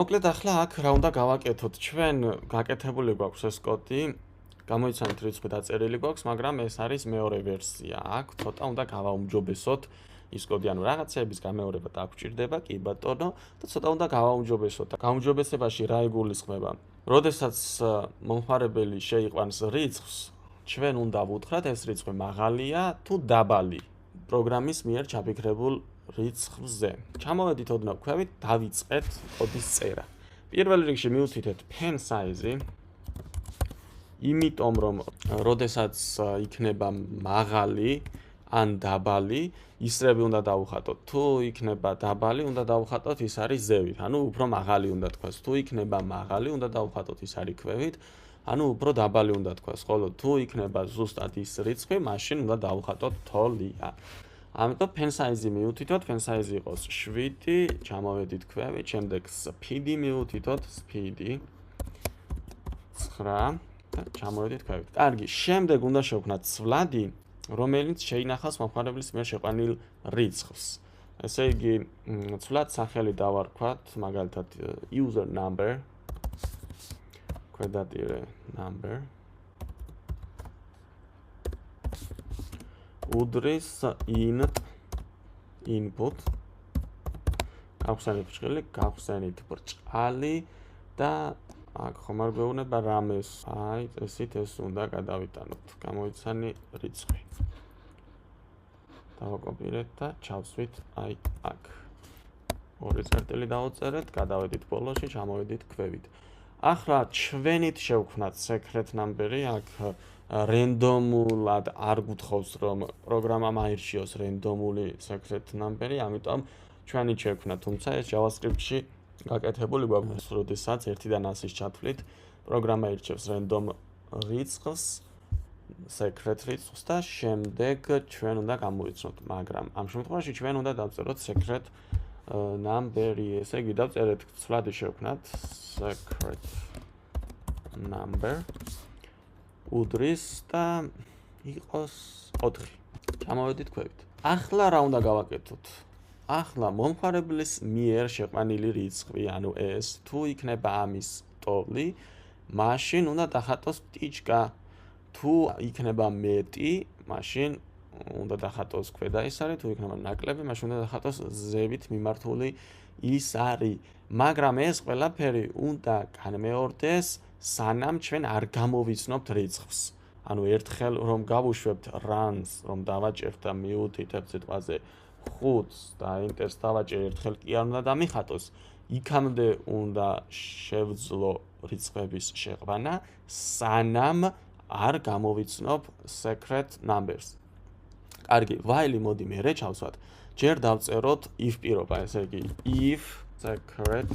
მოკლედ ახლა აქ რა უნდა გავაკეთოთ? ჩვენ გაკეთებული გვაქვს ეს კოდი, გამოიცანით რიცხვი დაწერილი გვაქვს, მაგრამ ეს არის მეორე ვერსია. აქ ცოტა უნდა გავაუმჯობესოთ ის კოდი, ანუ რაღაცეების გამეორება დაგვჭირდება, კი ბატონო, და ცოტა უნდა გავაუმჯობესოთ. გაუმჯობესებაში რა იგულისხმება? როდესაც მომხმარებელი შეიყვანს რიცხვს, ჩვენ უნდა ვუთხრათ ეს რიცხვი მაღალია თუ დაბალი პროგრამის მიერ ჩაფიქრებულ რიცხვზე. ჩამოვედით ოდნავ ქვევით, დავიწყეთ კოდის წერა. პირველ რიგში მივუთითეთ pen size-ი, იმიტომ რომ როდესაც იქნება მაღალი ან დაბალი, ისრები უნდა დავუხატოთ. თუ იქნება დაბალი, უნდა დავუხატოთ ის არის ზევით, ანუ უფრო მაღალი უნდა თქვას. თუ იქნება მაღალი, უნდა დავუხატოთ ის არის ქვევით, ანუ უფრო დაბალი უნდა თქვას. ხოლო თუ იქნება ზუსტად ის რიცხვი, მაშინ უნდა დავუხატოთ თოლია. ამიტომ pen size-ი მივუთითოთ, pen size-ი იყოს 7, ჩამოვედით ქვევით, შემდეგ speed-ი მივუთითოთ, speed-ი 9 და ჩამოვედით ქვევით. კარგი, შემდეგ უნდა შევქმნათ ცვლადი, რომელიც შეინახავს მომხმარებლის მიერ შეყვანილ რიცხვს. ესე იგი, ცვლად სახელი დავარქვათ, მაგალითად user number, ქვედატირე number, უდრის input, გავხსენით ბრჭყალი, გავხსენით ბრჭყალი და აქ ხომ არ გვეუბნება რამეს, აი წესით ეს უნდა გადავიტანოთ. გამოიცანი რიცხვი. დავაკოპირეთ და ჩავსვით აი აქ. ორი წერტილი დავუწერეთ, გადავედით ბოლოში, ჩამოვედით ქვევით. ახლა ჩვენით შევქმნათ secret number-ი, აქ რენდომულად არ გუთხოვს რომ პროგრამამ აირჩიოს რენდომული secret number-ი, ამიტომ ჩვენით შევქმნათ, თუმცა ეს JavaScript-ში გაკეთებული გვაქვს, როდესაც 1-დან 100-ის ჩათვლით, პროგრამა ირჩევს random რიცხვს, secret რიცხვს და შემდეგ ჩვენ უნდა გამოვიცნოთ, მაგრამ ამ შემთხვევაში ჩვენ უნდა დავწეროთ secret number-ი, ესე იგი დავწერეთ ცვლადი შევქმნათ secret number უდრის და იყოს 4. ჩამოვედით ქვევით. ახლა რა უნდა გავაკეთოთ? ახლა მომხმარებლის მიერ შეყვანილი რიცხვი, ანუ ეს, თუ იქნება ამის ტოლი, მაშინ უნდა დახატოს პტიჩკა. თუ იქნება მეტი, მაშინ უნდა დახატოს ქვედა ის არის, თუ იქნება ნაკლები, მაშინ უნდა დახატოს ზევით მიმართული ის არის. მაგრამ ეს ყველაფერი უნდა განმეორდეს, სანამ ჩვენ არ გამოვიცნობთ რიცხვს. ანუ ერთხელ რომ გავუშვებთ runs, რომ დავაჭერთ და მივუთითებთ სიტყვაზე 5 და enterს დავაჭერ, ერთხელ კი არ უნდა დამიხატოს. იქამდე უნდა შევძლო რიცხვების შეყვანა, სანამ არ გამოვიცნობ secret numbers. კარგი, while მოდი მერე ჩავსვათ. ჯერ დავწეროთ if პირობა, ესე იგი if secret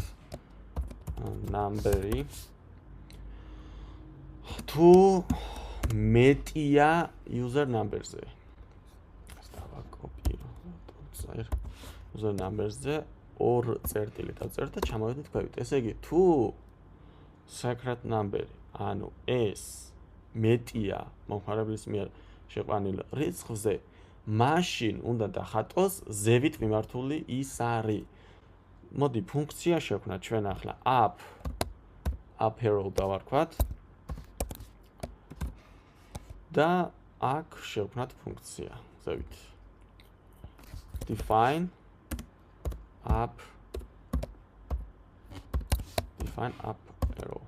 number-ი თუ მეტია user number-ზე. ეს დავაკოპიროთ, user number-ზე 2 წერტილი დავწერთ და ჩამოვედით ქვევით. ესე იგი, თუ secret number-ი, ანუ ეს მეტია მომხმარებლის მიერ შეყვანილ რიცხვზე, მაშინ უნდა დახატოს ზევით მიმართული ის არის. მოდი ფუნქცია შევქმნათ ჩვენ ახლა up arrow დავარქვათ და აქ შევქმნათ ფუნქცია ზევით. define up arrow.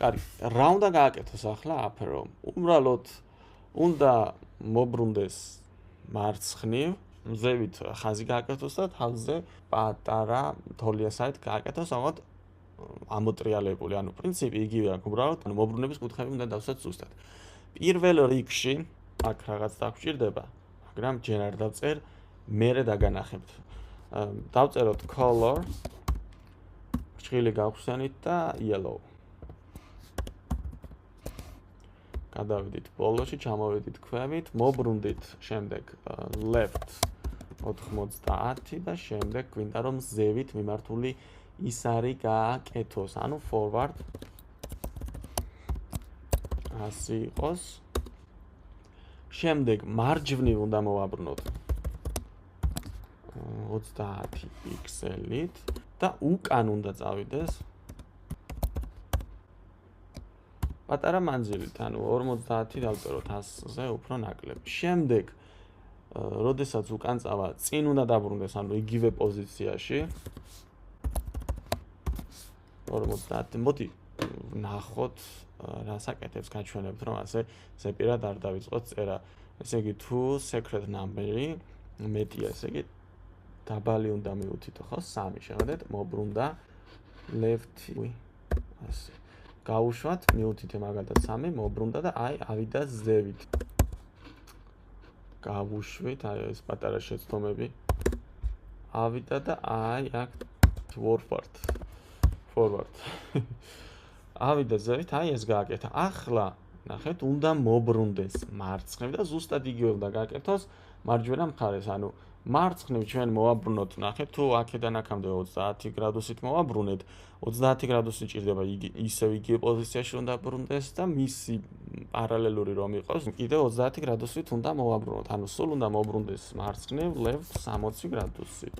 კარგი, რა უნდა გააკეთოს ახლა up arrow? უბრალოდ უნდა მობრუნდეს მარცხნივ, ზევით ხაზი გააკეთოს და თავზე პატარა თოლიასაით გააკეთოს, აღოდ ამოტრიალებული, ანუ პრინციპი იგივე აქვს, უბრალოდ მობრუნების კუთხეები უნდა დავსვათ ზუსტად. პირველ რიგში აქ რაღაც დაგვჭირდება, მაგრამ ჯერ არ დავწერ, მერე დაგანახებთ. დავწეროთ color, ბრჭყილი გავხსენით და yellow. გადავედით ბოლოში, ჩამოვედით ქვევით, მობრუნდით შემდეგ left 90 და შემდეგ გვინდა რომ ზევით მიმართული ის არის გააკეთოს, ანუ forward ასე იყოს. შემდეგ მარჯვნივ უნდა მოვაბრუნოთ 30 პიქსელით და უკან უნდა წავიდეს პატარა მანძილით, ანუ 50 დავწეროთ 100-ზე უფრო ნაკლები. შემდეგ, როდესაც უკან წავა, წინ უნდა დაბრუნდეს, ანუ იგივე პოზიციაში. 50, მოდი ნახოთ, რას აკეთებს, გაჩვენებთ, რომ ასე ზეპირად არ დავიწყოთ წერა. ესე იგი, თუ secret number-ი მეტია, ესე იგი, დაბალი უნდა მივუთითო, ხო? 3, შეხედეთ, მობრუნდა left, ასე. გავუშვათ, მივუთითე მაგალითად 3, მობრუნდა და აი ავიდა ზევით. გავუშვით, აი ეს პატარა შეცდომები. ავიდა და აი აქ forward. ავიდა ზევით, აი ეს გააკეთა. ახლა ნახეთ, უნდა მობრუნდეს მარცხნივ და ზუსტად იგივე უნდა გააკეთოს მარჯვენა მხარეს, ანუ მარცხნივ ჩვენ მოვაბრუნოთ, ნახეთ, თუ აქედან აქამდე 30 გრადუსით მოვაბრუნეთ, 30 გრადუსი ჭირდება ისევ იგივე პოზიციაში უნდა დაბრუნდეს და მისი პარალელური რომ იყოს, კიდევ 30 გრადუსით უნდა მოვაბრუნოთ, ანუ სულ უნდა მოbrunდეს მარცხნივ left 60 გრადუსით.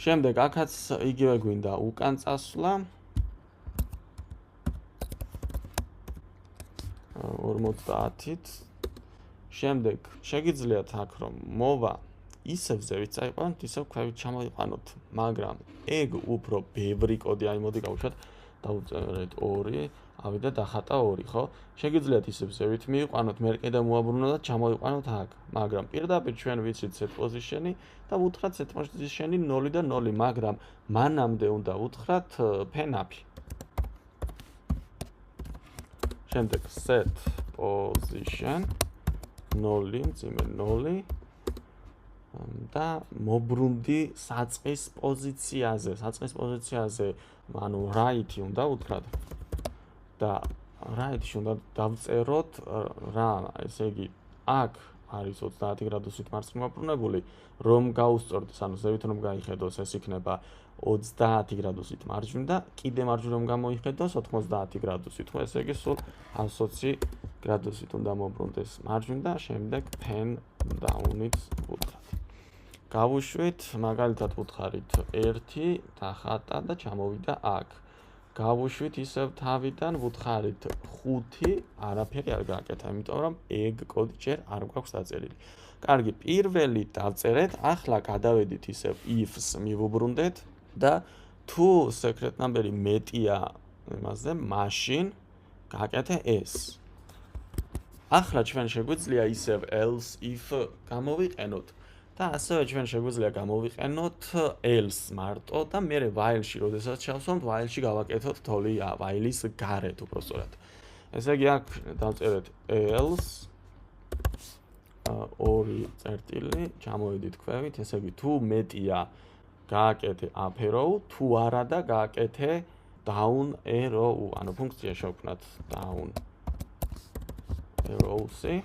შემდეგ აქაც იგივე გვინდა უკან წასვლა. 50-ით. შემდეგ შეგიძლიათ აქ რომ მოვა ისევ ზევით წაიყვანოთ, ისევ ქვევით ჩამოიყვანოთ, მაგრამ ეგ უფრო ბევრი კოდი, აი მოდი გავუშვათ, დავწერეთ 2, ავიდა დახატა 2, ხო? შეგიძლიათ ისევ ზევით მიიყვანოთ, მე კიდე მოაბრუნოთ და ჩამოიყვანოთ აქ, მაგრამ პირდაპირ ჩვენ ვიცით set position-ი და ვუთხრათ set position-ი 0 და 0, მაგრამ მანამდე უნდა ვუთხრათ pen-up-ი. შემდეგ set position 0, მძიმე 0 და მოbrunდი საწყის პოზიციაზე, ანუ right-ი უნდა ვუთხრათ. და right-ში უნდა დავწეროთ რა, ესე იგი, აქ არის 30 გრადუსით მარცხნივ მოbrunებული, რომ გაუსწორდეს, ანუ ზევით რომ გაიხედოს, ეს იქნება 30 გრადუსით მარჯვნივ და კიდე მარჯვნივ რომ გამოიხედოს 90 გრადუსით, ხო, ესე იგი, სულ 120 გრადუსით უნდა მოbrunდეს მარჯვნივ და შემდეგ pen down-ით ვუთხრათ. გავუშვით, მაგალითად ვუთხარით 1 დახატა და ჩამოვიდა აქ. გავუშვით ისევ თავიდან ვუთხარით 5, არაფერი არ გააკეთა, იმიტომ რომ ეგ კოდი ჯერ არ გვაქვს დაწერილი. კარგი, პირველი დავწერეთ, ახლა გადავედით ისევ if-ს მივუბრუნდეთ და თუ secret number-ი მეტია იმაზე, მაშინ გააკეთე ეს. ახლა ჩვენ შეგვიძლია ისევ else if გამოვიყენოთ. და ასევე ჩვენ შეგვიძლია გამოვიყენოთ else მარტო და მერე while-ში, როდესაც შევსვამთ, while-ში გავაკეთოთ თოლი while-ის გარეთ უბრალოდ. ესე იგი აქ დავწერეთ else 2 წერტილი, ჩამოვედით ქვევით, ესე იგი თუ მეტია გააკეთე up arrow, თუ არა და გააკეთე down arrow, ანუ ფუნქცია შევქმნათ down arrow-ი.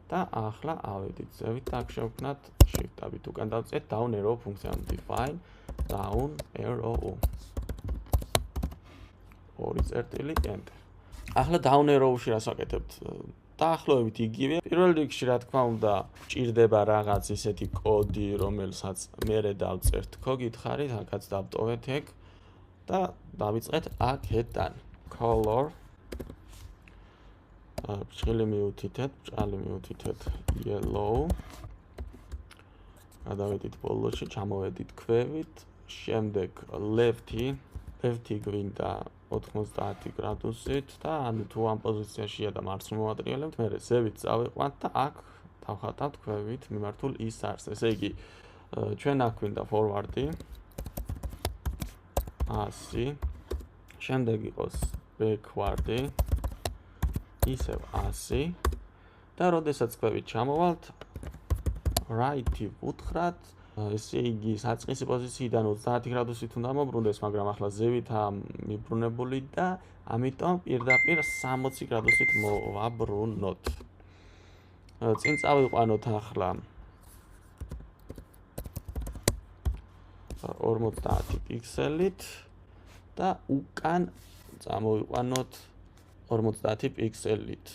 და ახლა ავედით ზევით და აქ შევქმნათ shift-აბით უკან დავწერთ down arrow ფუნქცია, define down arrow. 2 წერტილი enter. ახლა down arrow-ში რას ვაკეთებთ? დაახლოებით იგივე. პირველ რიგში, რა თქმა უნდა, ჭირდება რაღაც ისეთი კოდი, რომელსაც მერე დავწერთ. გითხარით, აქაც დავტოვეთ ეგ და დავიწყეთ აქედან. color ბრჭყალი მივუთითეთ yellow. გადავედით ბოლოში, ჩამოვედით ქვევით, შემდეგ left-ი გვინდა 90 გრადუსით და ანუ თუ ამ პოზიციაშია და მარცხნივ მოვატრიალებთ, მერე ზევით წავიყვანთ და აქ დავხატავთ ქვევით მიმართულ ის არს. ესე იგი, ჩვენ აქ გვინდა forward-ი 100, შემდეგ იყოს backward-ი ისევ 100 და როდესაც ქვევით ჩამოვალთ, right-ი ვუთხრათ, ესე იგი, საწყისი პოზიციიდან 30 გრადუსით უნდა მოbrunდეს, მაგრამ ახლა ზევითაა მიბრუნებული და ამიტომ პირდაპირ 60 გრადუსით მოვაბრუნოთ. წინ წავიყვანოთ ახლა 50 პიქსელით და უკან წამოვიყვანოთ 50 პიქსელით.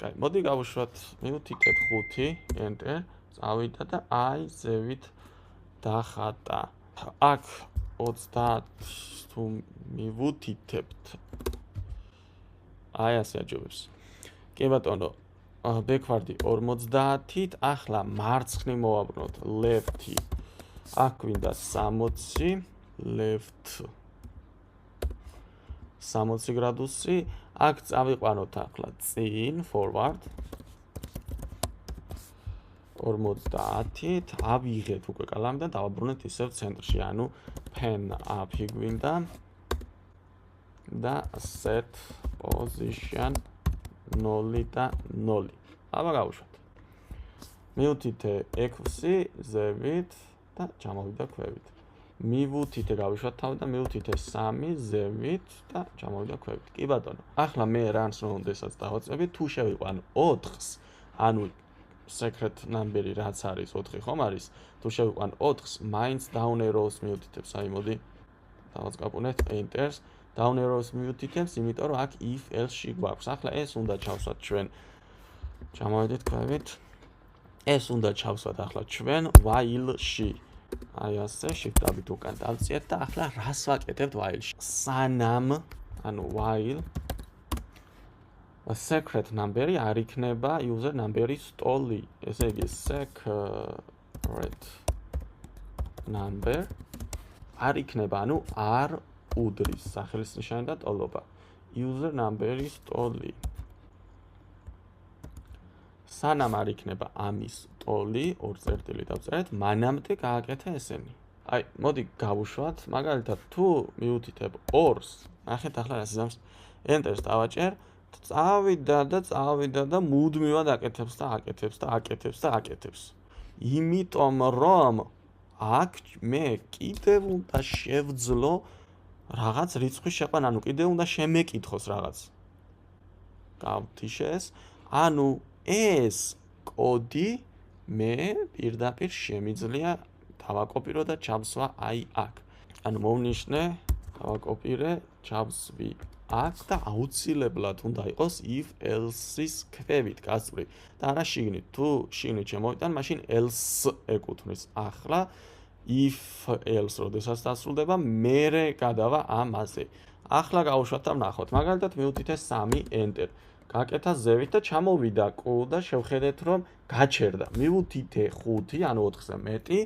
კაი, მოდი გავუშვათ მივთითებ 5, enter, წავიდა და აი ზევით დახატა. აქ 30 თუ მივუთითებთ. აი ასე აჯობებს. კი ბატონო, ბექვარდი 50-ით, ახლა მარცხნივ მოვაბრუნოთ left-ი. აქ გვინდა 60, left 60 გრადუსი, აქ წავიყვანოთ ახლა წინ, forward 50-ით, ავიღეთ უკვე კალამი და დავაბრუნეთ ისევ ცენტრში, ანუ pen up-ი გვინდა და set position 0 და 0. აბა გავუშვათ. მივთითე 6 ზევით და ჩამოვიდა ქვევით. მივუთითე გავუშვათ თავი და მივუთითე 3 ზევით და ჩამოვიდა ქვევით. კი ბატონო. ახლა მე რანს რომ უნდასაც დავაწევი, თუ შევიყვან 4-ს, ანუ secret number-ი რაც არის 4 ხომ არის? თუ შევიყვან 4-ს, მაინც down arrows მივუთითებს. აი მოდი დავაწყაპუნეთ enters. Down arrows მივუთითებს, იმიტომ რომ აქ if else-ში გვაქვს. ახლა ეს უნდა ჩავსვათ ჩვენ. ჩამოვედით ქვევით. ეს უნდა ჩავსვათ ახლა ჩვენ while-ში. აი ასე shift-აბით უკან დავწიეთ და ახლა რას ვაკეთებთ while-ში? სანამ, ანუ while secret number-ი არ იქნება user number-ის სტოლი. ესე იგი secret number არ იქნება, ანუ არ უდრის სახელისნიშანი და ტოლობა. user number-ის ტოლი. სანამ არ იქნება ამის ტოლი, 2 წერტილი დავწერეთ, მანამდე გააკეთე ესენი. აი, მოდი გავუშვათ, მაგალითად, თუ მივუთითებ 2-ს, ნახეთ ახლა რა ზამს enter-ს დავაჭერ, წავიდა და მუდმივად აკეთებს და აკეთებს და აკეთებს და აკეთებს. იმიტომ რომ აქ მე კიდევ უნდა შევძლო რაღაც რიცხვის შეყვანა, ანუ კიდევ უნდა შემეკითხოს რაღაც. გავთიშეს, ანუ ეს კოდი მე პირდაპირ შემიძლია დავაკოპირო და ჩავსვა აი აქ. ანუ მოვნიშნე, დავაკოპირე, ჩავსვი აქ და აუცილებლად უნდა იყოს if else-ის ქვევით გასწვრი და არა შიგნით. თუ შიგნით შემოვიტან, მაშინ else ეკუთვნის. ახლა if else როდესაც დასრულდება, მერე გადავა ამაზე. ახლა გავუშვათ და ვნახოთ. მაგალითად მივუთითე 3 enter. გააკეთა ზევით და ჩამოვიდა კუ და შევხედეთ რომ გაჩერდა. მივუთითე 5, ანუ 4-ზე მეტი.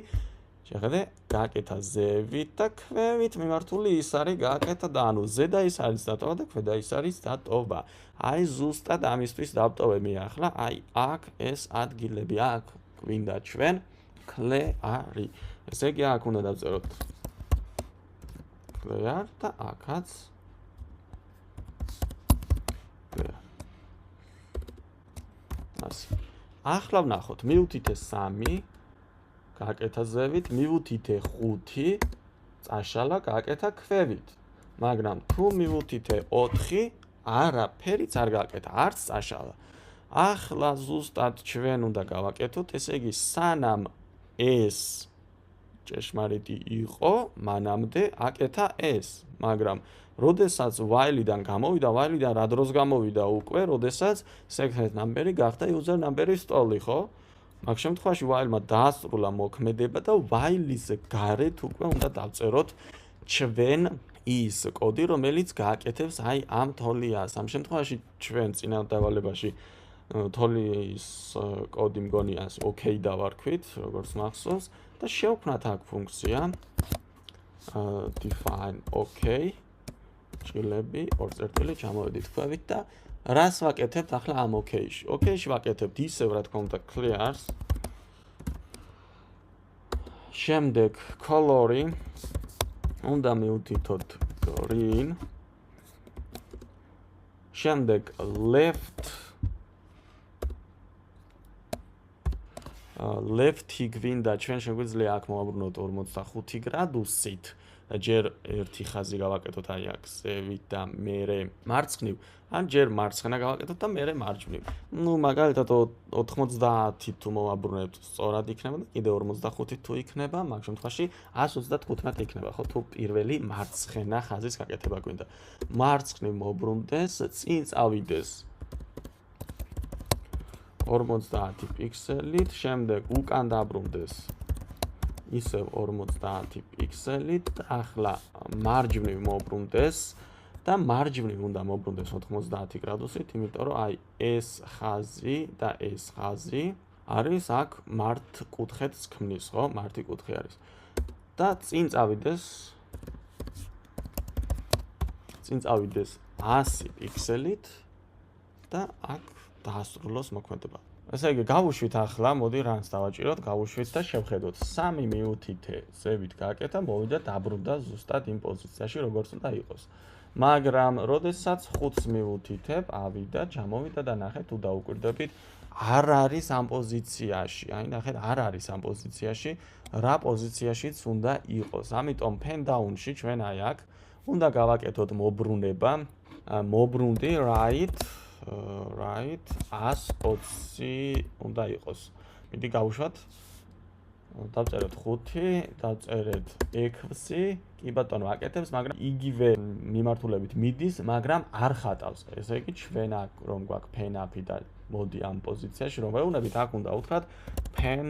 შეხედე, გააკეთა ზევით და ქვევით მიმართული ის არის გააკეთა და ანუ ზედა ის არის დატოვა და ქვედა ის არის დატოვა. აი ზუსტად ამისთვის დავტოვები ახლა, აი აქ ეს ადგილები აქ გვინდა ჩვენ clear. ესე იგი აქ უნდა დავწეროთ clear და აქაც clear. ასე. ახლა ვნახოთ, მივუთითე 3, გააკეთა ზევით, მივუთითე 5, წაშალა, გააკეთა ქვევით. მაგრამ თუ მივუთითე 4, არაფერიც არ გააკეთა, არც წაშალა. ახლა ზუსტად ჩვენ უნდა გავაკეთოთ, ესე იგი სანამ ეს ჭეშმარიტი იყო, მანამდე აკეთა ეს. მაგრამ როდესაც while-დან გამოვიდა, while-დან რა დროს გამოვიდა უკვე, როდესაც secret number-ი გახდა user number-ის სტოლი, ხო? მაგ შემთხვევაში while-მა დაასრულა მოქმედება და while-ის გარეთ უკვე უნდა დავწეროთ ჩვენ ის კოდი, რომელიც გააკეთებს აი ამ თოლიას. ამ შემთხვევაში ჩვენ წინა დავალებაში თოლის კოდი მგონიას OK დავარქვით, როგორც მახსოვს და შევქმნათ აქ ფუნქცია define OK ჭრილები 2 წერტილი ჩამოვედით ქვევით და რას ვაკეთებთ ახლა ამ OK-ში? OK-ში ვაკეთებთ ისევ რა თქმა უნდა clears. შემდეგ color-ი უნდა მივუთითოთ green. შემდეგ left-ი გვინდა ჩვენ შეგვიძლია აქ მოვაბრუნოთ 45 გრადუსით და ჯერ ერთი ხაზი გავაკეთოთ აი აქ ზევით და მერე მარცხნივ, ან ჯერ მარცხენა გავაკეთოთ და მერე მარჯვნივ. ნუ მაგალითად 90 თუ მოვაბრუნებთ სწორად იქნება და კიდე 45 თუ იქნება, მაგ შემთხვევაში 135 იქნება, ხო, თუ პირველი მარცხენა ხაზის გაკეთება გვინდა. მარცხნივ მოbrunდეს, წინ წავიდეს 50 პიქსელით, შემდეგ უკან დაბრუნდეს ისევ 50 პიქსელით, ახლა მარჯვნივ მოbrunდეს და მარჯვნივ უნდა მოbrunდეს 90 გრადუსით, იმიტომ რომ აი ეს ხაზი და ეს ხაზი არის აქ მართკუთხედს ქმნის, ხო? მართი კუთხე არის. და წინ წავიდეს 100 პიქსელით და აქ დაასრულოს მოქმედება. ესე იგი, გავუშვით ახლა, მოდი რანს დავაჭიროთ, გავუშვით და შევხედოთ. 3 მიუთითე ზევით გააკეთა, მოვიდა დაბრუნდა ზუსტად იმ პოზიციაში, როგორც უნდა იყოს. მაგრამ, როდესაც 5 მიუთითებ, ავიდა, ჩამოვიდა და ნახეთ, თუ დაუკვირდებით, არ არის ამ პოზიციაში. აი, ნახეთ, არ არის ამ პოზიციაში, რა პოზიციაშიც უნდა იყოს. ამიტომ pen down-ში ჩვენ აი აქ უნდა გავაკეთოთ მოbrunება, მოbrunდი right 120 უნდა იყოს. მიდი გავუშვათ. დავწერეთ 5, დავწერეთ 6, კი ბატონო, აკეთებს, მაგრამ იგივე მიმართულებით მიდის, მაგრამ არ ხატავს. ესე იგი, ჩვენ აქ რომ გვაქვს pen up-ი და მოდი ამ პოზიციაში რომ ვეუბნებით, აქ უნდა უთხრათ pen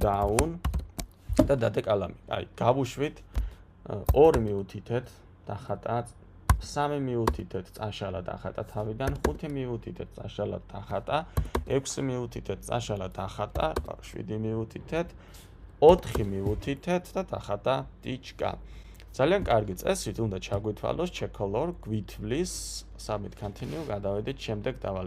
down და დადეკალამი. აი, გავუშვით 2 მიუთითეთ დახატა, 3 მიუთითეთ წაშალა დახატა თავიდან, 5 მიუთითეთ წაშალა დახატა, 6 მიუთითეთ წაშალა დახატა, 7 მიუთითეთ, 4 მიუთითეთ და დახატა ტიჩკა. ძალიან კარგი წესით უნდა ჩაგვითვალოს check color, გვითვლის, submit continue, გადავედით შემდეგ დავალე